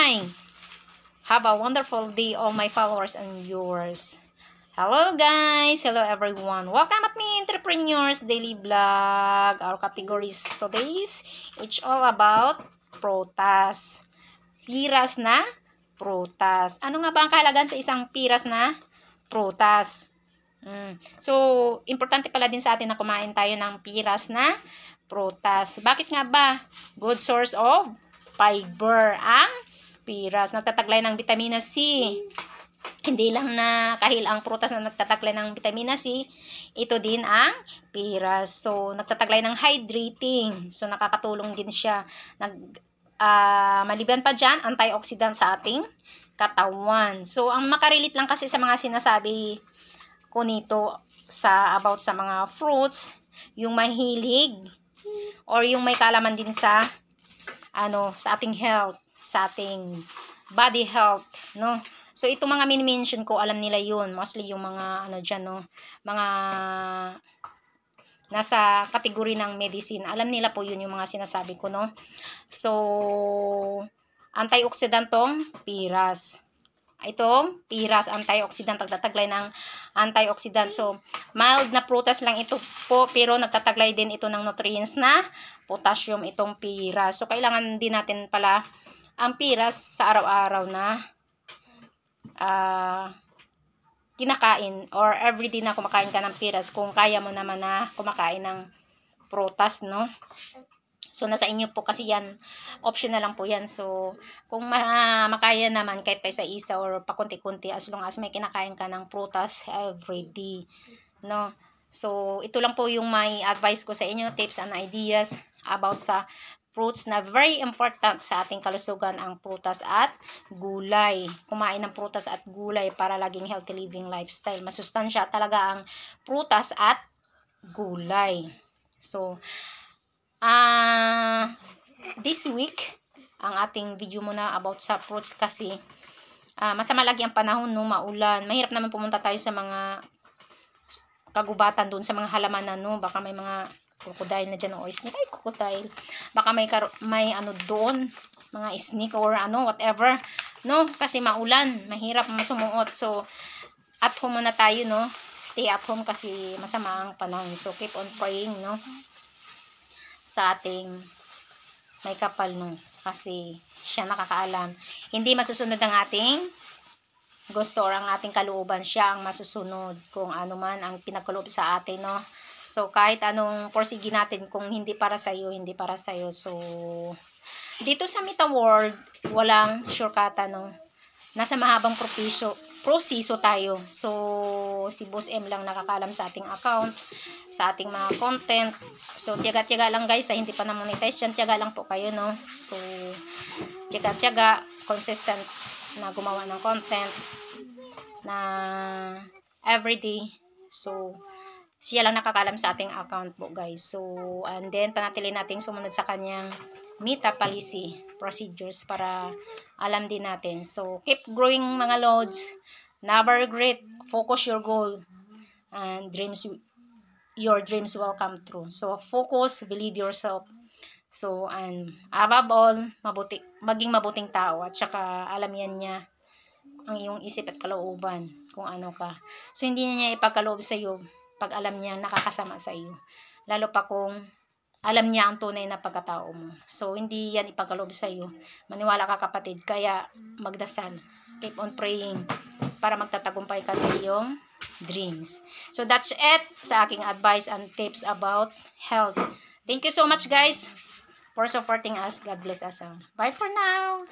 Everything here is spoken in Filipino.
bye. Have a wonderful day, all my followers and viewers. Hello guys, hello everyone. Welcome at me Entrepreneurs Daily Vlog. Our categories today's it's all about prutas. Piras na prutas. Ano nga ba ang kahalagan sa isang piras na prutas? So, importante pala din sa atin na kumain tayo ng piras na prutas. Bakit nga ba? Good source of fiber ang piras. Nagtataglay ng vitamina C. Hindi lang na kahil ang prutas na nagtataglay ng vitamina C, ito din ang piras. So, nagtataglay ng hydrating. So, nakakatulong din siya. Maliban pa dyan, antioxidant sa ating katawan. So, ang makarelate lang kasi sa mga sinasabi ko nito about sa mga fruits, yung mahilig or yung may kalaman din sa sa ating health, sa ating body health, no? So, itong mga mini-mention ko, alam nila yun. Mostly yung mga, mga nasa kategory ng medicine. Alam nila po yun yung mga sinasabi ko, no? So, antioxidant tong piras. Itong piras, antioxidant, nagtataglay ng antioxidant. So, mild na prutas lang ito po, pero nagtataglay din ito ng nutrients na potassium itong piras. So, kailangan din natin pala ang piras sa araw-araw na kinakain or everyday na kumakain ka ng piras kung kaya mo naman na kumakain ng prutas, no? So, nasa inyo po kasi yan. Optional lang po yan. So, kung makaya naman kahit pa isa-isa or pakunti-kunti as long as may kinakain ka ng prutas everyday, no? So, ito lang po yung may advice ko sa inyo, tips and ideas about sa fruits na very important sa ating kalusugan, ang prutas at gulay. Kumain ng prutas at gulay para laging healthy living lifestyle. Masustansya talaga ang prutas at gulay. So, this week, ang ating video muna about sa fruits kasi masama lagi ang panahon, no, maulan. Mahirap naman pumunta tayo sa mga kagubatan doon, sa mga halamanan, no. Baka may mga crocodile na dyan o snake. Ay, crocodile. Baka may doon, mga snake or whatever, no. Kasi maulan, mahirap masumuot. So, at home muna tayo, no. Stay at home kasi masama ang panahon. So, keep on praying, no, sa ating may kapal, no, kasi siya nakakaalam. Hindi masusunod ang ating gusto or ang ating kalooban. Siya ang masusunod kung ano man ang pinagkaloob sa atin, no. So, kahit anong porsige natin, kung hindi para sa'yo, hindi para sa'yo. So, dito sa Mita World, walang shortcut, no. Nasa mahabang proseso tayo. So, si Boss M lang nakakalam sa ating account, sa ating mga content. So, tiyaga-tiyaga lang guys, hindi pa na-monetize yan. Tiyaga lang po kayo, no. So, tiyaga-tiyaga, consistent na gumawa ng content na everyday. So, siya lang nakakalam sa ating account po guys. So, and then, panatili natin sumunod sa kanyang Mita policy procedures para alam din natin. So, keep growing mga loads. Never regret. Focus your goal. And your dreams will come true. So, focus, believe yourself. So, and above all, maging mabuting tao. At saka, alam yan niya ang iyong isip at kalooban kung ano ka. So, hindi niya ipagkaloob sa iyo pag alam niya nakakasama sa iyo. Lalo pa kung alam niya ang tunay na pagkatao mo. So, hindi yan ipagkaloob sa iyo. Maniwala ka kapatid. Kaya, magdasal. Keep on praying para magtatagumpay ka sa iyong dreams. So, that's it sa aking advice and tips about health. Thank you so much guys for supporting us. God bless us all. Bye for now.